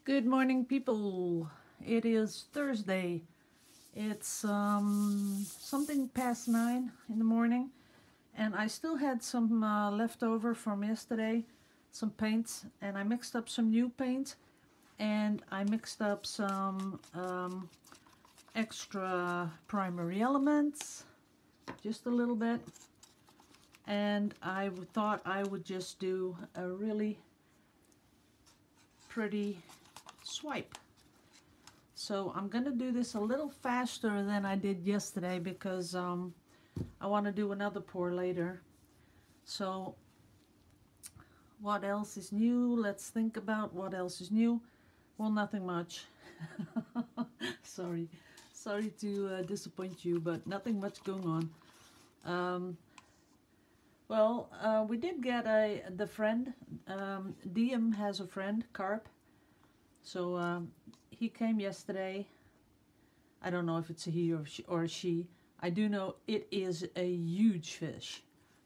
Good morning, people. It is Thursday. It's something past 9 in the morning, and I still had some leftover from yesterday, some paints, and I mixed up some new paint, and I mixed up some extra primary elements, just a little bit, and I thought I would just do a really pretty swipe. So I'm going to do this a little faster than I did yesterday because I want to do another pour later. So what else is new? Let's think about what else is new. Well, nothing much. Sorry to disappoint you, but nothing much going on. We did get the friend. Diem has a friend, Carp. So he came yesterday. I don't know if it's a he or a she. I do know it is a huge fish.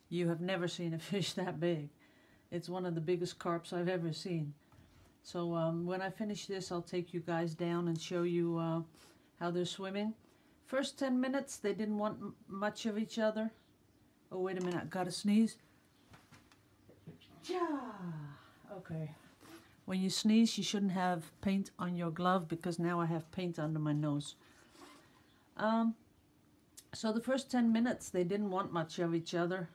You have never seen a fish that big. It's one of the biggest carps I've ever seen. So when I finish this, I'll take you guys down and show you how they're swimming. First 10 minutes, they didn't want much of each other. Oh, wait a minute, I gotta sneeze. Okay. When you sneeze, you shouldn't have paint on your glove because now I have paint under my nose. So the first 10 minutes, they didn't want much of each other.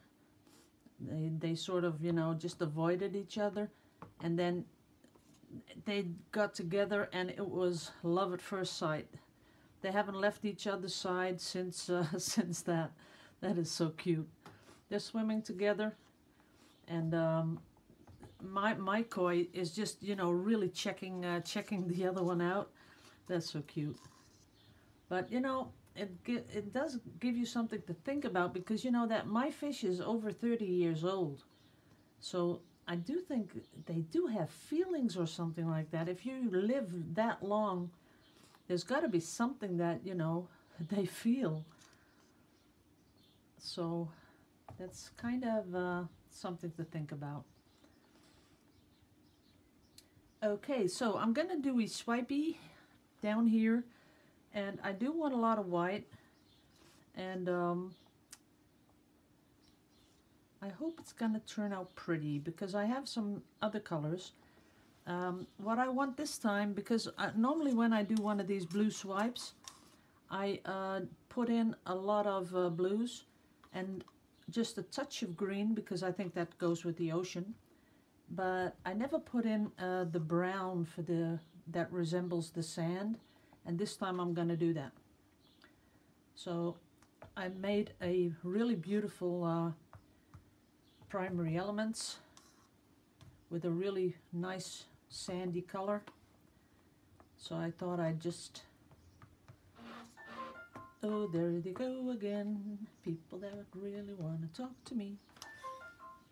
They sort of, just avoided each other. And then they got together and it was love at first sight. They haven't left each other's side since that. That is so cute. They're swimming together, and my koi is just really checking the other one out. That's so cute. But it does give you something to think about because that my fish is over 30 years old, so I do think they do have feelings or something like that. If you live that long, there's got to be something that they feel. So that's kind of something to think about. Okay, so I'm going to do a swipey down here, and I do want a lot of white, and I hope it's going to turn out pretty because I have some other colors. What I want this time, because normally when I do one of these blue swipes, I put in a lot of blues and just a touch of green because I think that goes with the ocean. But I never put in the brown for that resembles the sand, and this time I'm going to do that. So I made a really beautiful primary elements with a really nice sandy color. So I thought I'd just, oh, there they go again, people that really want to talk to me.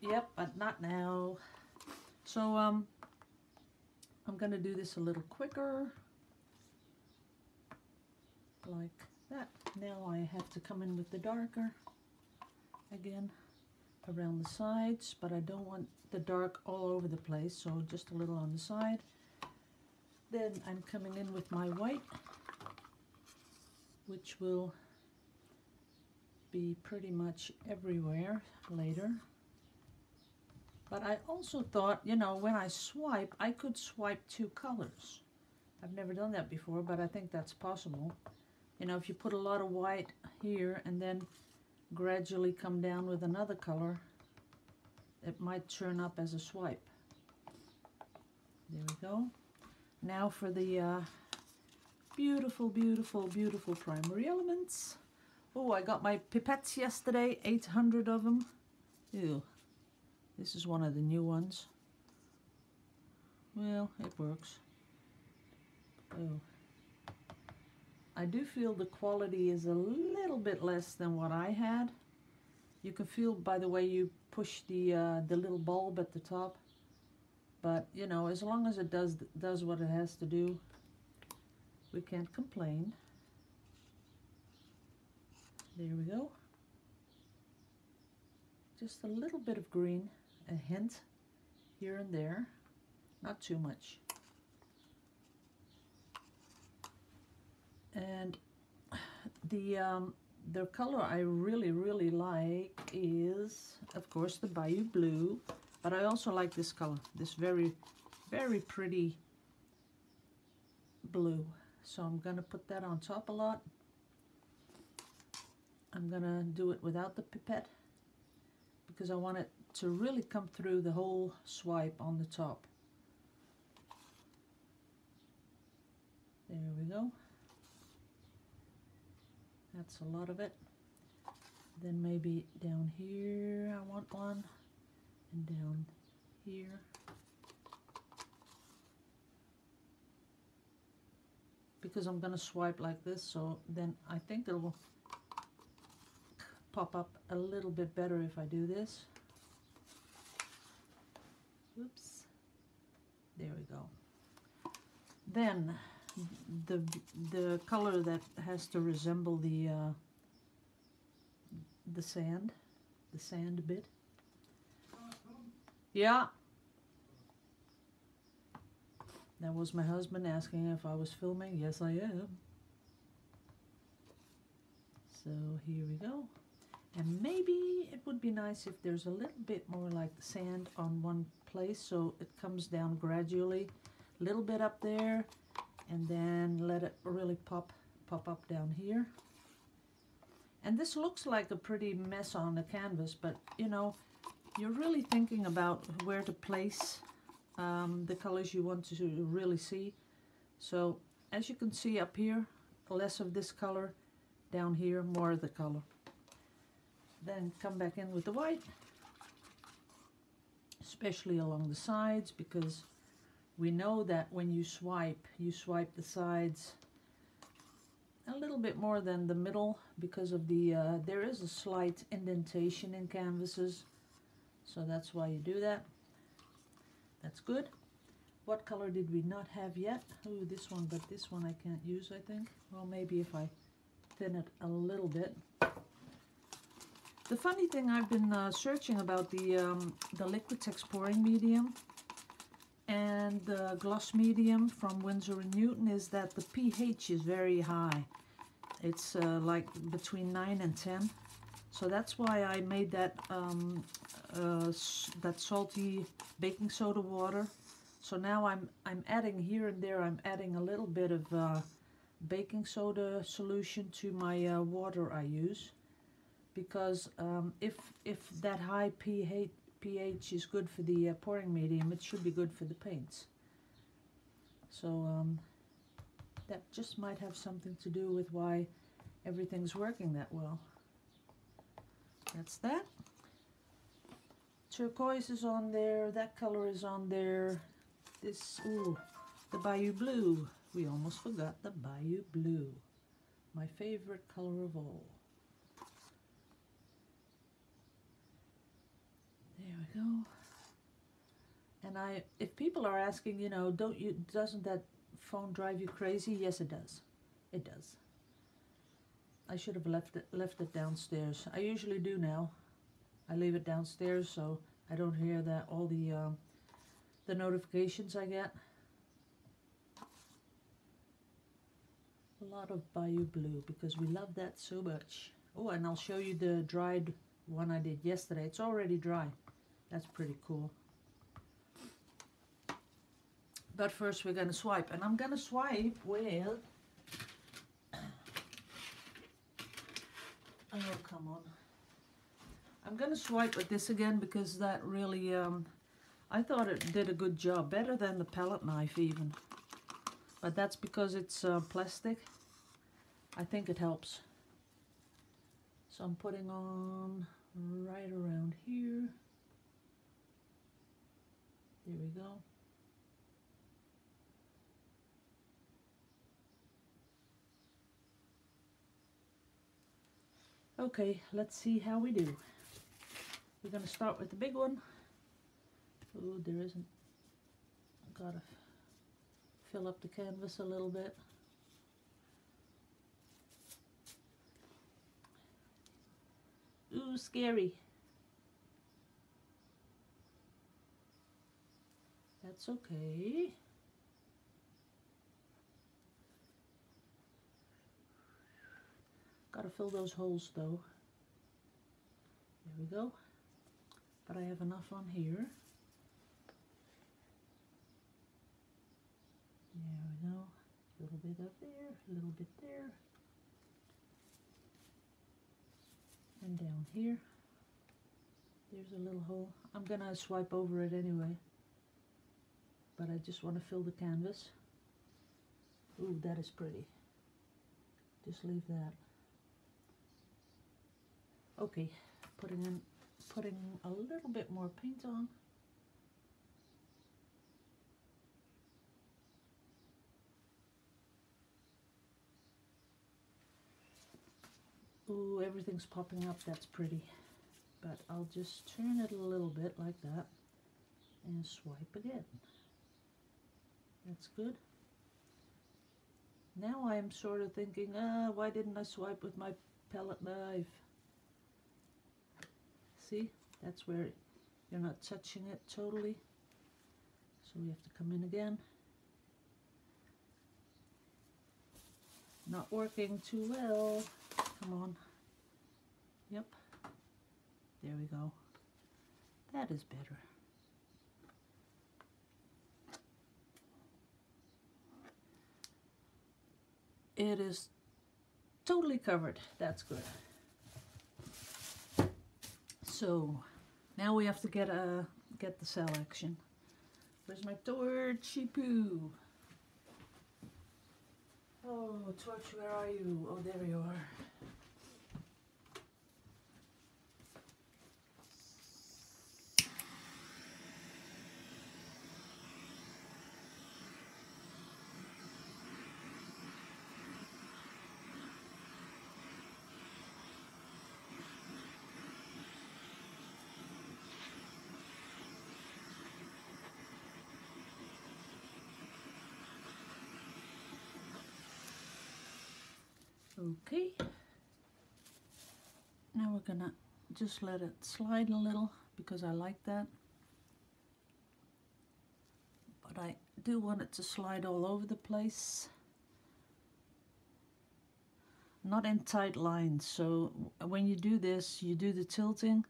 Yep, but not now. So I'm going to do this a little quicker, like that. Now I have to come in with the darker again around the sides, but I don't want the dark all over the place, so just a little on the side. Then I'm coming in with my white, which will be pretty much everywhere later. But I also thought, when I swipe, I could swipe two colors. I've never done that before, but I think that's possible. If you put a lot of white here and then gradually come down with another color, it might turn up as a swipe. There we go. Now for the beautiful, beautiful, beautiful primary elements. Oh, I got my pipettes yesterday, 800 of them. Ew. This is one of the new ones. Well, it works. Oh. I do feel the quality is a little bit less than what I had. You can feel by the way you push the little bulb at the top. But, as long as it does what it has to do, we can't complain. There we go. Just a little bit of green. A hint here and there, not too much. And the color I really like is, of course, the Bayou Blue, but I also like this color, this very pretty blue. So I'm gonna put that on top a lot. I'm gonna do it without the pipette because I want it to really come through the whole swipe on the top. There we go. That's a lot of it. Then maybe down here I want one, and down here. Because I'm gonna swipe like this, so then I think it will pop up a little bit better if I do this. Oops. There we go. Then the color that has to resemble the sand bit. Yeah. That was my husband asking if I was filming. Yes, I am. So here we go. And maybe it would be nice if there's a little bit more like sand on one place, so it comes down gradually, a little bit up there, and then let it really pop up down here. And this looks like a pretty mess on the canvas, but you know, you're really thinking about where to place the colors you want to really see. So as you can see up here, less of this color, down here more of the color. Then come back in with the white, especially along the sides, because we know that when you swipe the sides a little bit more than the middle, because of the there is a slight indentation in canvases, so that's why you do that. That's good. What color did we not have yet? Oh, this one, but this one I can't use, I think. Well, maybe if I thin it a little bit. The funny thing, I've been searching about the Liquitex pouring medium and the gloss medium from Winsor & Newton is that the pH is very high. It's like between 9 and 10. So that's why I made that that salty baking soda water. So now I'm adding here and there, I'm adding a little bit of baking soda solution to my water I use. Because if that high pH is good for the pouring medium, it should be good for the paints. So that just might have something to do with why everything's working that well. That's that. Turquoise is on there, that color is on there. This, ooh, the Bayou Blue. We almost forgot the Bayou Blue. My favorite color of all. There we go. And if people are asking, you know, doesn't that phone drive you crazy? Yes, it does. It does. I should have left it downstairs. I usually do now. I leave it downstairs so I don't hear that all the notifications I get. A lot of Bayou Blue because we love that so much. Oh, and I'll show you the dried one I did yesterday. It's already dry. That's pretty cool. But first we're going to swipe. And I'm going to swipe with... Oh, come on. I'm going to swipe with this again because that really... I thought it did a good job. Better than the palette knife even. But that's because it's plastic. I think it helps. So I'm putting on right around here. There we go. Okay, let's see how we do. We're going to start with the big one. Oh, there isn't. Gotta fill up the canvas a little bit. Ooh, scary. That's okay. Gotta fill those holes though. There we go. But I have enough on here. There we go. A little bit up there, a little bit there. And down here. There's a little hole. I'm gonna swipe over it anyway. But I just want to fill the canvas. Ooh, that is pretty. Just leave that. Okay, putting a little bit more paint on. Ooh, everything's popping up. That's pretty. But I'll just turn it a little bit like that and swipe again. That's good. Now I'm sort of thinking, why didn't I swipe with my palette knife? See, that's where you're not touching it totally. So we have to come in again. Not working too well. Come on. Yep. There we go. That is better. It is totally covered. That's good. So now we have to get the selection. Where's my torchy poo? Oh, torch, where are you? Oh, there you are. Okay, now we're gonna just let it slide a little because I like that, but I do want it to slide all over the place, not in tight lines. So when you do this, you do the tilting,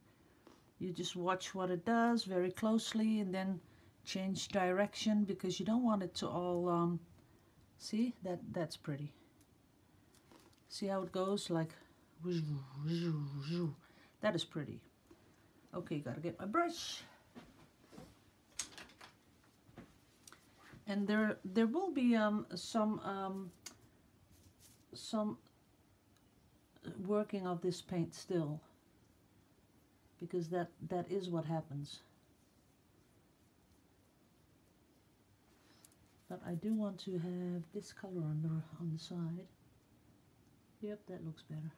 you just watch what it does very closely and then change direction because you don't want it to all see that's pretty. See how it goes, like, that is pretty. Okay, gotta get my brush. And there will be some working of this paint still, because that is what happens. But I do want to have this color on the side. Yep, that looks better.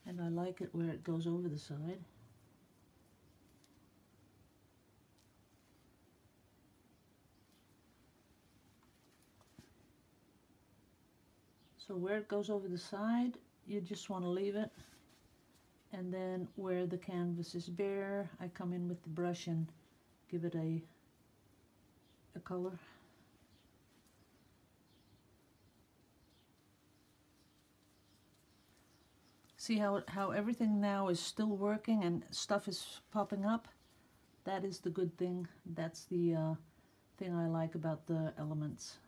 And I like it where it goes over the side. So where it goes over the side, you just want to leave it. And then where the canvas is bare, I come in with the brush and give it a color. See how everything now is still working and stuff is popping up? That is the good thing. That's the thing I like about the elements.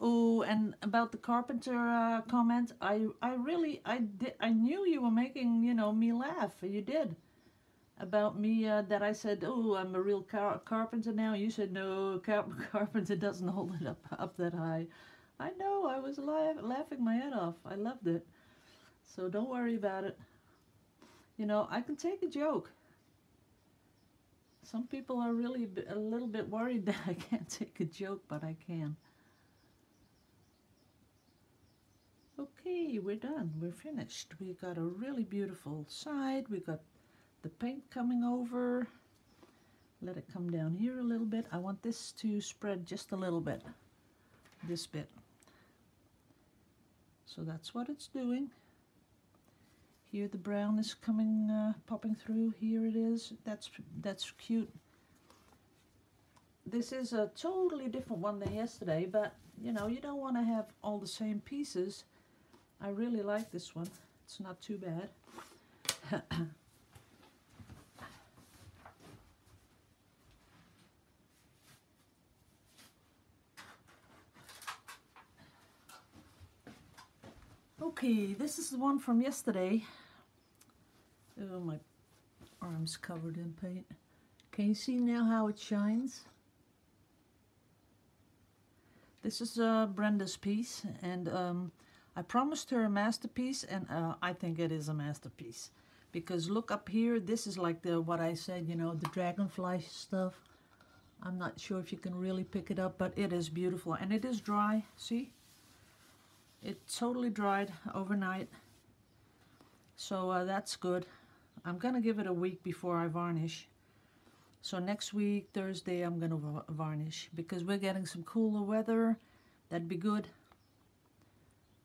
Oh, and about the carpenter comment, I knew you were making, you know, me laugh. You did. About me, that I said, oh, I'm a real carpenter now. You said, no, carpenter doesn't hold it up that high. I know, I was laughing my head off. I loved it. So don't worry about it. You know, I can take a joke. Some people are really a little bit worried that I can't take a joke, but I can. Okay, we're done. We're finished. We got a really beautiful side. We got the paint coming over. Let it come down here a little bit. I want this to spread just a little bit. This bit. So that's what it's doing. Here the brown is coming, popping through. Here it is. That's cute. This is a totally different one than yesterday, but you know, you don't want to have all the same pieces. I really like this one. It's not too bad. Okay, this is the one from yesterday. Oh, my arm's covered in paint. Can you see now how it shines? This is Brenda's piece, and I promised her a masterpiece, and I think it is a masterpiece. Because look up here, this is like what I said, you know, the dragonfly stuff. I'm not sure if you can really pick it up, but it is beautiful, and it is dry, see? It totally dried overnight, so that's good. I'm gonna give it a week before I varnish. So next week, Thursday, I'm gonna varnish because we're getting some cooler weather. That'd be good.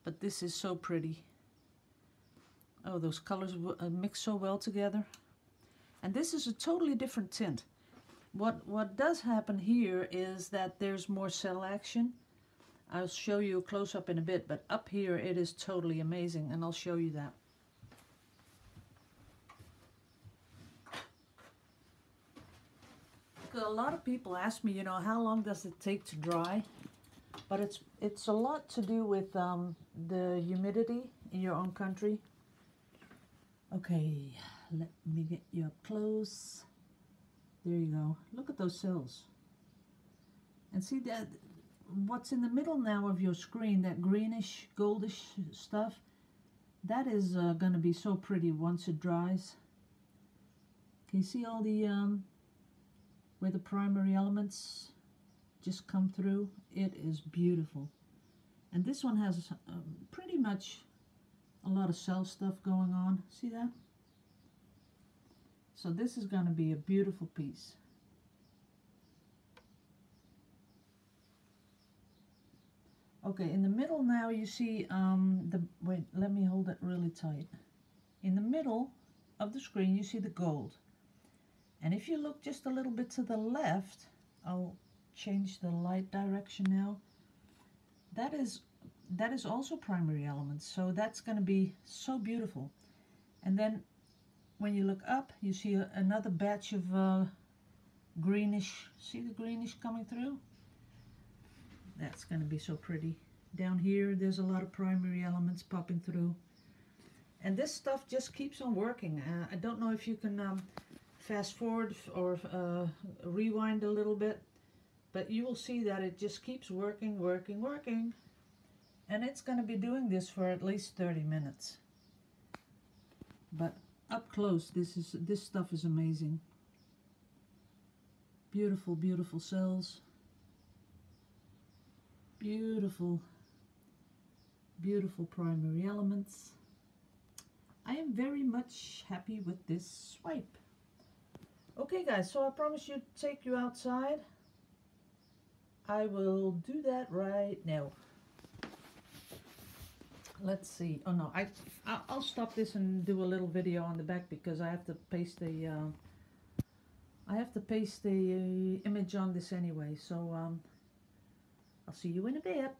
But this is so pretty. Oh, those colors mix so well together. And this is a totally different tint. What does happen here is that there's more cell action. I'll show you a close-up in a bit, but up here it is totally amazing, and I'll show you that. A lot of people ask me, you know, how long does it take to dry? But it's a lot to do with the humidity in your own country. Okay, let me get you up close. There you go. Look at those cells. And see that what's in the middle now of your screen, that greenish, goldish stuff, that is going to be so pretty once it dries. Can you see all the where the primary elements just come through? It is beautiful. And this one has pretty much a lot of cell stuff going on. See that? So this is going to be a beautiful piece. Okay, in the middle now you see wait, let me hold it really tight. In the middle of the screen you see the gold. And if you look just a little bit to the left, I'll change the light direction now. That is also primary elements, so that's going to be so beautiful. And then when you look up, you see another batch of greenish. See the greenish coming through? That's going to be so pretty. Down here, there's a lot of primary elements popping through. And this stuff just keeps on working. I don't know if you can fast forward or rewind a little bit, but you will see that it just keeps working, working, working. And it's going to be doing this for at least 30 minutes. But up close, this stuff is amazing. Beautiful, beautiful cells. Beautiful, beautiful primary elements. I am very much happy with this swipe. Okay guys, so I promised you to take you outside. I will do that right now. Let's see. Oh no, I'll stop this and do a little video on the back because I have to paste the image on this anyway. So I'll see you in a bit.